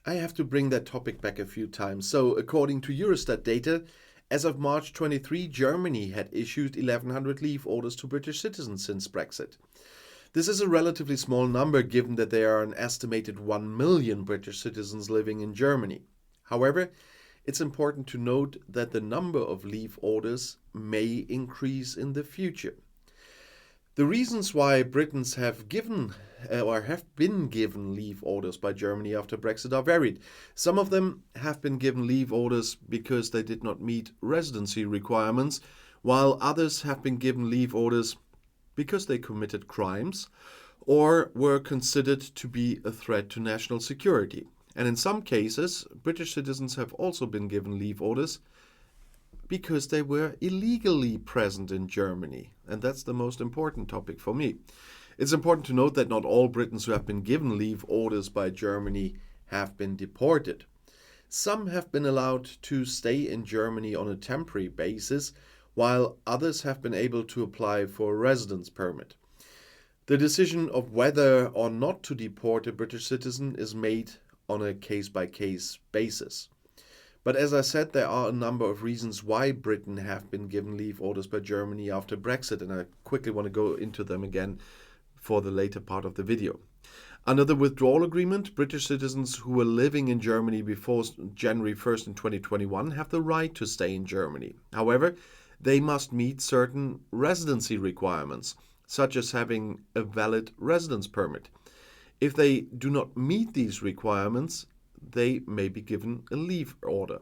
I have to bring that topic back a few times. So, according to Eurostat data, as of March 23, Germany had issued 1,100 leave orders to British citizens since Brexit. This is a relatively small number given that there are an estimated 1 million British citizens living in Germany. However, it's important to note that the number of leave orders may increase in the future. The reasons why Britons have given or have been given leave orders by Germany after Brexit are varied. Some of them have been given leave orders because they did not meet residency requirements, while others have been given leave orders because they committed crimes or were considered to be a threat to national security. And in some cases, British citizens have also been given leave orders because they were illegally present in Germany. And that's the most important topic for me. It's important to note that not all Britons who have been given leave orders by Germany have been deported. Some have been allowed to stay in Germany on a temporary basis, while others have been able to apply for a residence permit. The decision of whether or not to deport a British citizen is made on a case-by-case basis. But as I said, there are a number of reasons why Britain have been given leave orders by Germany after Brexit, and I quickly want to go into them again for the later part of the video. Under the withdrawal agreement, British citizens who were living in Germany before January 1st in 2021 have the right to stay in Germany. However, they must meet certain residency requirements, such as having a valid residence permit. If they do not meet these requirements, they may be given a leave order.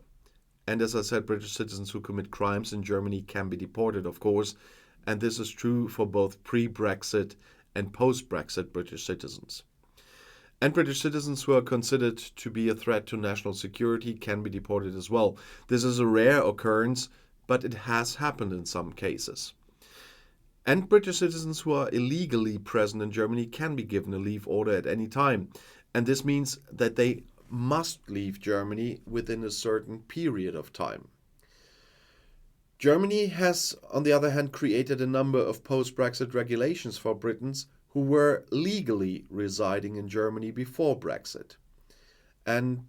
And as I said, British citizens who commit crimes in Germany can be deported, of course, and this is true for both pre-Brexit and post-Brexit British citizens. And British citizens who are considered to be a threat to national security can be deported as well. This is a rare occurrence, but it has happened in some cases. And British citizens who are illegally present in Germany can be given a leave order at any time. And this means that they must leave Germany within a certain period of time. Germany has, on the other hand, created a number of post-Brexit regulations for Britons who were legally residing in Germany before Brexit. And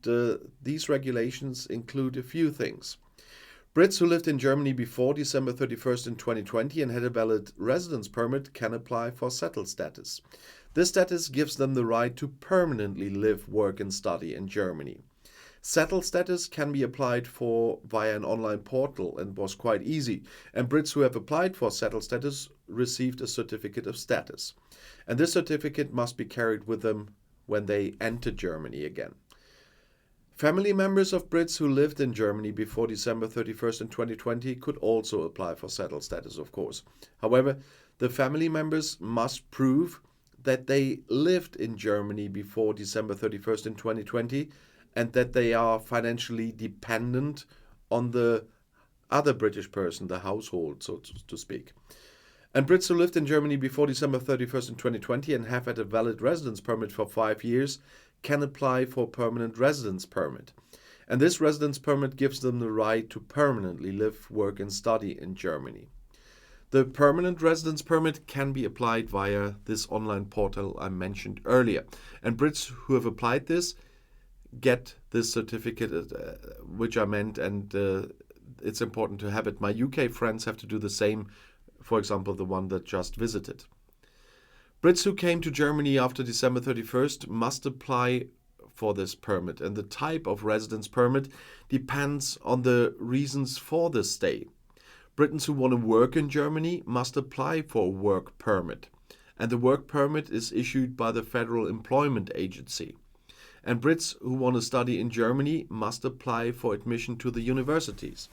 these regulations include a few things. Brits who lived in Germany before December 31st in 2020 and had a valid residence permit can apply for settled status. This status gives them the right to permanently live, work and study in Germany. Settled status can be applied for via an online portal and was quite easy. And Brits who have applied for settled status received a certificate of status. And this certificate must be carried with them when they enter Germany again. Family members of Brits who lived in Germany before December 31st in 2020 could also apply for settled status, of course. However, the family members must prove that they lived in Germany before December 31st in 2020 and that they are financially dependent on the other British person, the household, so to speak. And Brits who lived in Germany before December 31st in 2020 and have had a valid residence permit for 5 years can apply for a permanent residence permit. And this residence permit gives them the right to permanently live, work and study in Germany. The permanent residence permit can be applied via this online portal I mentioned earlier. And Brits who have applied this get this certificate, which I meant, and it's important to have it. My UK friends have to do the same, for example, the one that just visited. Brits who came to Germany after December 31st must apply for this permit, and the type of residence permit depends on the reasons for the stay. Britons who want to work in Germany must apply for a work permit, and the work permit is issued by the Federal Employment Agency. And Brits who want to study in Germany must apply for admission to the universities.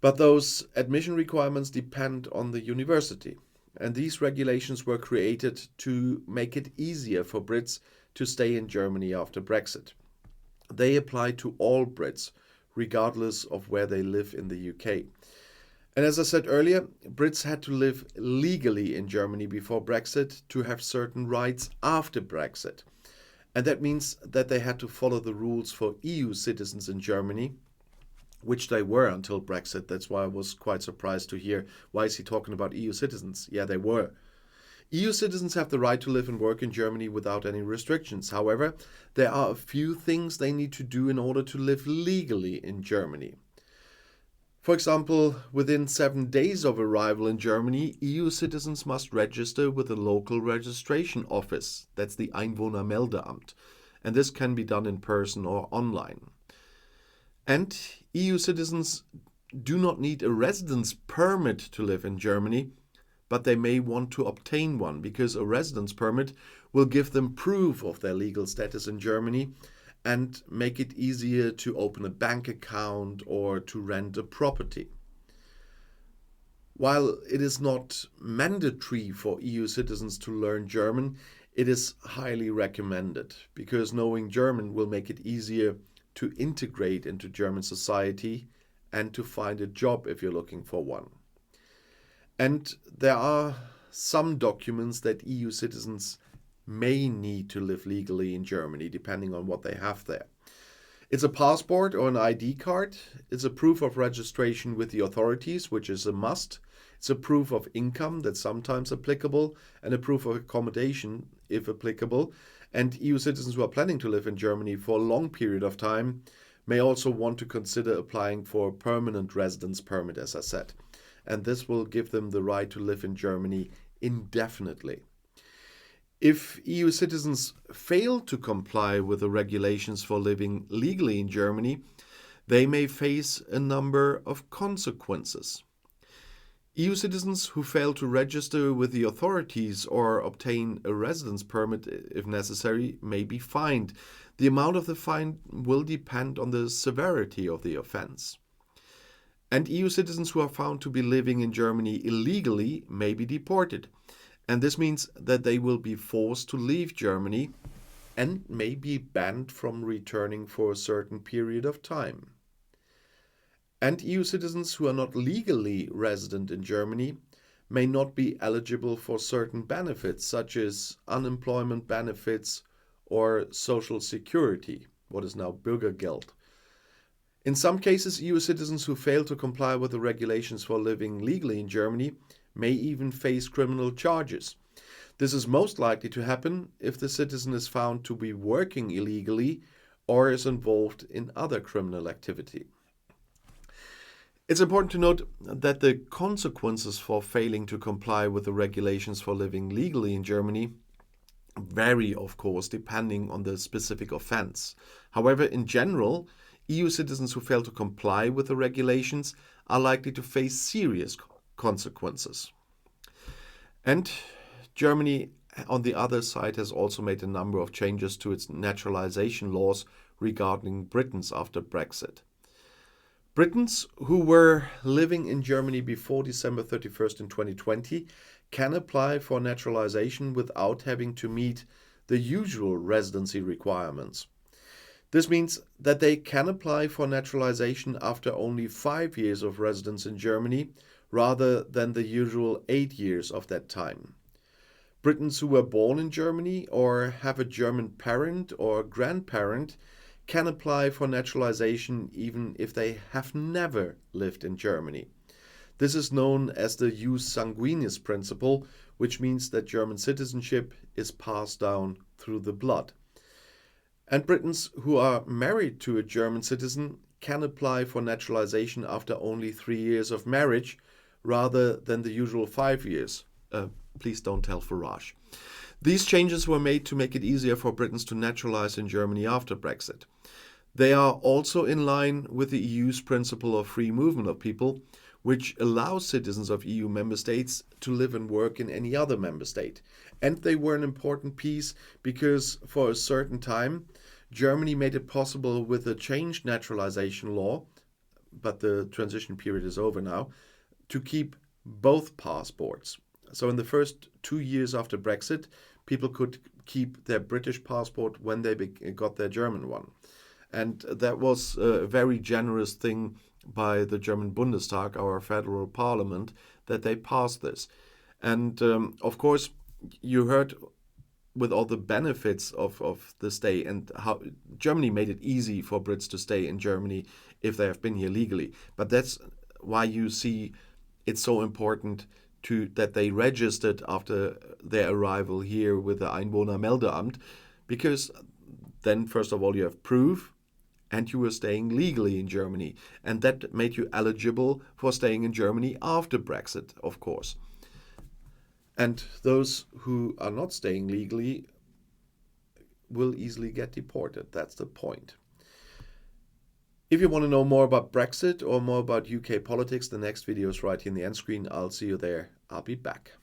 But those admission requirements depend on the university. And these regulations were created to make it easier for Brits to stay in Germany after Brexit. They apply to all Brits, regardless of where they live in the UK. And as I said earlier, Brits had to live legally in Germany before Brexit to have certain rights after Brexit. And that means that they had to follow the rules for EU citizens in Germany, which they were until Brexit. That's why I was quite surprised to hear, why is he talking about EU citizens? Yeah, they were. EU citizens have the right to live and work in Germany without any restrictions. However, there are a few things they need to do in order to live legally in Germany. For example, within 7 days of arrival in Germany, EU citizens must register with the local registration office. That's the Einwohnermeldeamt. And this can be done in person or online. And EU citizens do not need a residence permit to live in Germany, but they may want to obtain one because a residence permit will give them proof of their legal status in Germany and make it easier to open a bank account or to rent a property. While it is not mandatory for EU citizens to learn German, it is highly recommended because knowing German will make it easier to integrate into German society and to find a job if you're looking for one. And there are some documents that EU citizens may need to live legally in Germany, depending on what they have there. It's a passport or an ID card. It's a proof of registration with the authorities, which is a must. It's a proof of income that's sometimes applicable, and a proof of accommodation, if applicable. And EU citizens who are planning to live in Germany for a long period of time may also want to consider applying for a permanent residence permit, as I said. And this will give them the right to live in Germany indefinitely. If EU citizens fail to comply with the regulations for living legally in Germany, they may face a number of consequences. EU citizens who fail to register with the authorities or obtain a residence permit if necessary may be fined. The amount of the fine will depend on the severity of the offense. And EU citizens who are found to be living in Germany illegally may be deported. And this means that they will be forced to leave Germany and may be banned from returning for a certain period of time. And EU citizens who are not legally resident in Germany may not be eligible for certain benefits, such as unemployment benefits or social security, what is now Bürgergeld. In some cases, EU citizens who fail to comply with the regulations for living legally in Germany may even face criminal charges. This is most likely to happen if the citizen is found to be working illegally or is involved in other criminal activity. It's important to note that the consequences for failing to comply with the regulations for living legally in Germany vary, of course, depending on the specific offense. However, in general, EU citizens who fail to comply with the regulations are likely to face serious consequences. And Germany, on the other side, has also made a number of changes to its naturalisation laws regarding Britons after Brexit. Britons who were living in Germany before December 31st in 2020 can apply for naturalisation without having to meet the usual residency requirements. This means that they can apply for naturalisation after only 5 years of residence in Germany, rather than the usual 8 years of that time. Britons who were born in Germany or have a German parent or grandparent can apply for naturalisation even if they have never lived in Germany. This is known as the jus sanguinis principle, which means that German citizenship is passed down through the blood. And Britons who are married to a German citizen can apply for naturalisation after only 3 years of marriage, rather than the usual 5 years. Please don't tell Farage. These changes were made to make it easier for Britons to naturalise in Germany after Brexit. They are also in line with the EU's principle of free movement of people, which allows citizens of EU member states to live and work in any other member state. And they were an important piece because for a certain time, Germany made it possible with a changed naturalisation law, but the transition period is over now, to keep both passports. So in the first 2 years after Brexit, people could keep their British passport when they got their German one. And that was a very generous thing by the German Bundestag, our federal parliament, that they passed this. And of course, you heard with all the benefits of the stay and how Germany made it easy for Brits to stay in Germany if they have been here legally. But that's why you see it's so important that they registered after their arrival here with the Einwohnermeldeamt, because then first of all you have proof and you were staying legally in Germany, and that made you eligible for staying in Germany after Brexit, of course. And those who are not staying legally will easily get deported. That's the point. If you want to know more about Brexit or more about UK politics, the next video is right here in the end screen. I'll see you there. I'll be back.